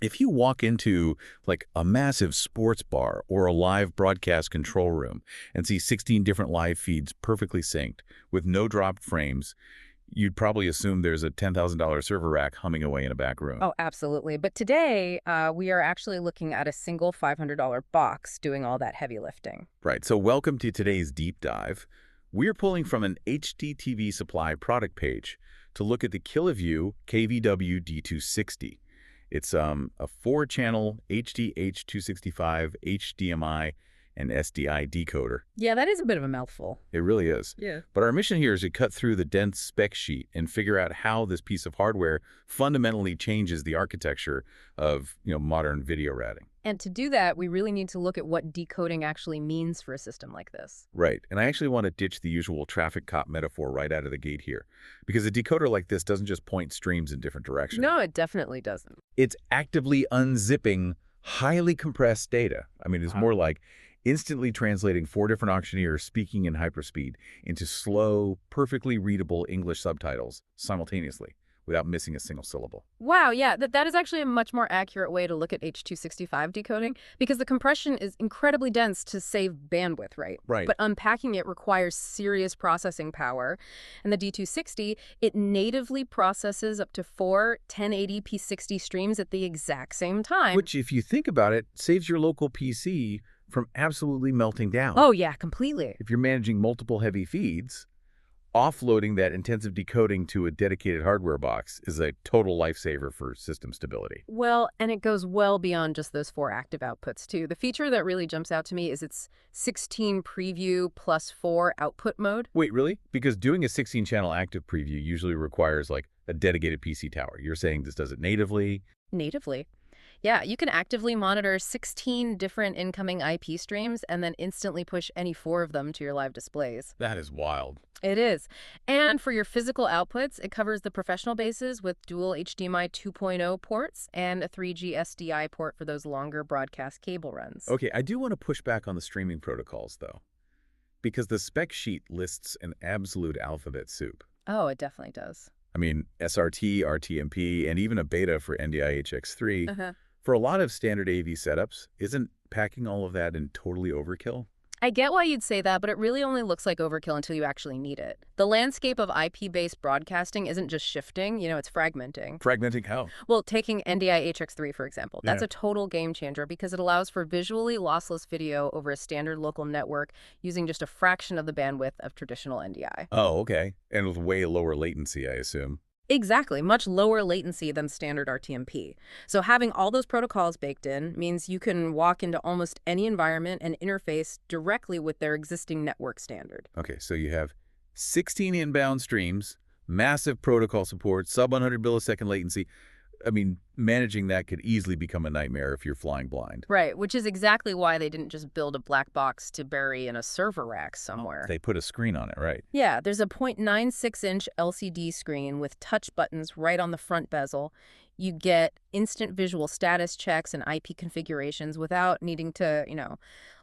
If you walk into like a massive sports bar or a live broadcast control room and see 16 different live feeds perfectly synced with no dropped frames, you'd probably assume there's a $10,000 server rack humming away in a back room. Oh, absolutely. But today, we are actually looking at a single $500 box doing all that heavy lifting. Right, so welcome to today's deep dive. We're pulling from an HDTVSupply product page to look at the Kiloview KVW-D260. It's a 4-channel HD H.265 HDMI and SDI decoder. Yeah, that is a bit of a mouthful. It really is. Yeah. But our mission here is to cut through the dense spec sheet and figure out how this piece of hardware fundamentally changes the architecture of, modern video routing. And to do that, we really need to look at what decoding actually means for a system like this. Right. And I actually want to ditch the usual traffic cop metaphor right out of the gate here, because a decoder like this doesn't just point streams in different directions. No, it definitely doesn't. It's actively unzipping highly compressed data. I mean, it's more like instantly translating 4 different auctioneers speaking in hyperspeed into slow, perfectly readable English subtitles simultaneously without missing a single syllable. Wow, yeah, that is actually a much more accurate way to look at H.265 decoding because the compression is incredibly dense to save bandwidth, right? Right. But unpacking it requires serious processing power. And the D260, it natively processes up to 4 1080p 60 streams at the exact same time. Which, if you think about it, saves your local PC from absolutely melting down. Oh, yeah, completely. If you're managing multiple heavy feeds, offloading that intensive decoding to a dedicated hardware box is a total lifesaver for system stability. Well, and it goes well beyond just those 4 active outputs, too. The feature that really jumps out to me is its 16 preview plus 4 output mode. Wait, really? Because doing a 16-channel active preview usually requires like a dedicated PC tower. You're saying this does it natively? Natively. Yeah, you can actively monitor 16 different incoming IP streams and then instantly push any 4 of them to your live displays. That is wild. It is. And for your physical outputs, it covers the professional bases with dual HDMI 2.0 ports and a 3G SDI port for those longer broadcast cable runs. Okay, I do want to push back on the streaming protocols, though, because the spec sheet lists an absolute alphabet soup. Oh, it definitely does. I mean, SRT, RTMP, and even a beta for NDI HX3. Uh-huh. For a lot of standard AV setups, isn't packing all of that in totally overkill? I get why you'd say that, but it really only looks like overkill until you actually need it. The landscape of IP-based broadcasting isn't just shifting, it's fragmenting. Fragmenting how? Well, taking NDI HX3, for example, that's Yeah. a total game changer because it allows for visually lossless video over a standard local network using just a fraction of the bandwidth of traditional NDI. Oh, okay. And with way lower latency, I assume. Exactly, much lower latency than standard RTMP. So having all those protocols baked in means you can walk into almost any environment and interface directly with their existing network standard. Okay, so you have 16 inbound streams, massive protocol support, sub 100 millisecond latency. I mean, managing that could easily become a nightmare if you're flying blind. Right, which is exactly why they didn't just build a black box to bury in a server rack somewhere. They put a screen on it, right? Yeah, there's a 0.96-inch LCD screen with touch buttons right on the front bezel. You get instant visual status checks and IP configurations without needing to,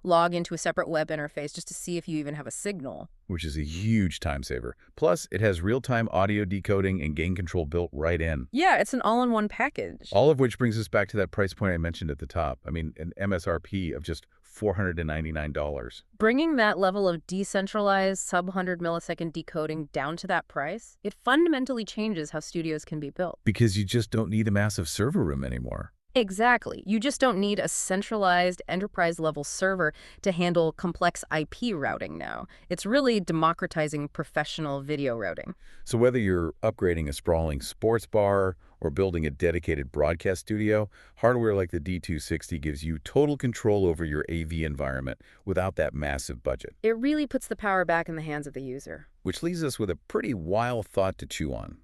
log into a separate web interface just to see if you even have a signal. Which is a huge time saver. Plus, it has real-time audio decoding and gain control built right in. Yeah, it's an all-in-one package. All of which brings us back to that price point I mentioned at the top. I mean, an MSRP of just $499. Bringing that level of decentralized sub-100 millisecond decoding down to that price, it fundamentally changes how studios can be built. Because you just don't need a massive server room anymore. Exactly. You just don't need a centralized enterprise-level server to handle complex IP routing now. It's really democratizing professional video routing. So whether you're upgrading a sprawling sports bar or building a dedicated broadcast studio, hardware like the D260 gives you total control over your AV environment without that massive budget. It really puts the power back in the hands of the user. Which leaves us with a pretty wild thought to chew on.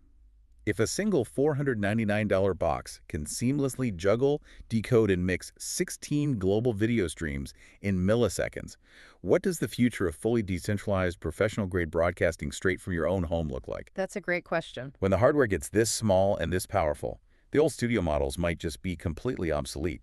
If a single $499 box can seamlessly juggle, decode, and mix 16 global video streams in milliseconds, what does the future of fully decentralized professional-grade broadcasting straight from your own home look like? That's a great question. When the hardware gets this small and this powerful, the old studio models might just be completely obsolete.